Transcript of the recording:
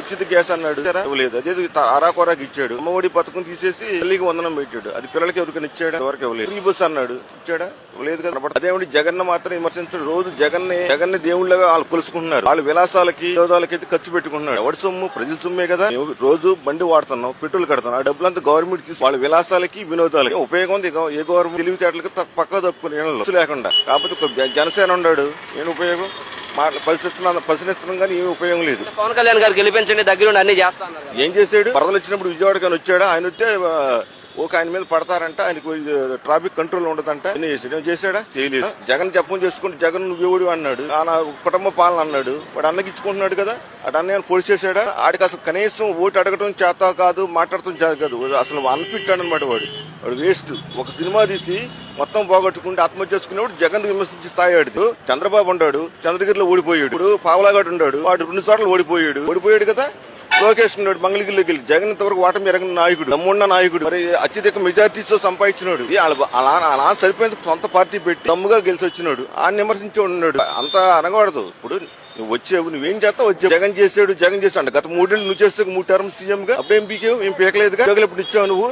ఉచిత గ్యాస్ అన్నాడు ఇవ్వలేదు. అదే అరాకొరాకి ఇచ్చాడు. అమ్మఒడి పథకం తీసేసి తల్లికి వందనం పెట్టాడు. అది పిల్లలకి ఎవరికైనా ఇచ్చాడా? ఎవరికి ఇవ్వలేదు. ఫ్రీ బస్ అన్నాడు, ఇచ్చాడా? ఇవ్వలేదు కదా. అదేమిటి జగన్ మాత్రం విమర్శించడు. రోజు జగన్ దేవుళ్ళగా వాళ్ళు కొలుసుకుంటున్నారు. వాళ్ళ విలాసాలకి వినోదాలకి ఖర్చు పెట్టుకుంటున్నాడు. ఎవరి సొమ్ము? ప్రజల సొమ్మే కదా. రోజు బండి వాడుతున్నాం, పెట్రోల్ కడుతున్నాం. ఆ డబ్బులంతా గవర్నమెంట్ తీసి వాళ్ళ విలాసాలకి వినోదాలకి ఉపయోగం ఉంది. ఏ గవర్నమెంట్ తెలివితేటలకి పక్కా తప్పుకుని లేకుండా. కాకపోతే జనసేన ఉన్నాడు, ఏం ఉపయోగం? పరిశీలిస్తున్నాం కానీ ఏమి ఉపయోగం లేదు. పవన్ కళ్యాణ్ గారు గెలిపించండి, దగ్గర అన్ని చేస్తా. ఏం చేశాడు? వరదలు వచ్చినప్పుడు విజయవాడ కానీ వచ్చాడా? ఆయన వస్తే ఆయన మీద పడతారంట, ఆయనకు ట్రాఫిక్ కంట్రోల్ ఉండదంట. ఏం చేశాడా? చేయలేదు. జగన్ జపం చేసుకుంటే జగన్ నువ్వు అన్నాడు, కుటుంబ పాలన అన్నాడు. వాడు అన్నకి ఇచ్చుకుంటున్నాడు కదా. అటు అన్న పొడి చేశాడా? ఆడికి అసలు కనీసం ఓటు అడగటం చేత కాదు, మాట్లాడటం చేత కాదు. అసలు అనిపిట్టాడు అనమాట. వాడు వేస్ట్. ఒక సినిమా తీసి మొత్తం పోగొట్టుకుంటే ఆత్మహత్య చేసుకునేవాడు జగన్ విమర్శించి స్థాయి ఆడుతూ. చంద్రబాబు ఉన్నాడు, చంద్రగిరిలో ఓడిపోయాడు. ఇప్పుడు పావలాగాడు ఉన్నాడు, వాడు 2 చోట్ల ఓడిపోయాడు కదా. లోకేష్ ఉన్నాడు, మంగళగిరిలోకి వెళ్ళి. జగన్ ఇంతవరకు ఓటమి ఎరగని నాయకుడు, దమ్మున్న నాయకుడు, మరి అత్యధిక మెజార్టీతో సంపాదించినాడు. అలా సరిపోయిన సొంత పార్టీ పెట్టి దమ్ముగా గెలిచి వచ్చినాడు. ఆయన విమర్శించి ఉన్నాడు. అంత అనకూడదు. ఇప్పుడు నువ్వు వచ్చావు, నువ్వేం చేస్తావు? వచ్చావు. జగన్ చేశాడు గత 3 ఏళ్ళు నువ్వు చేస్తే 3 టర్మ్ సీఎం గా అప్పుడేం పీకేవు? ఏం పీకలేదుగా. ఇప్పుడు ఇచ్చావు నువ్వు.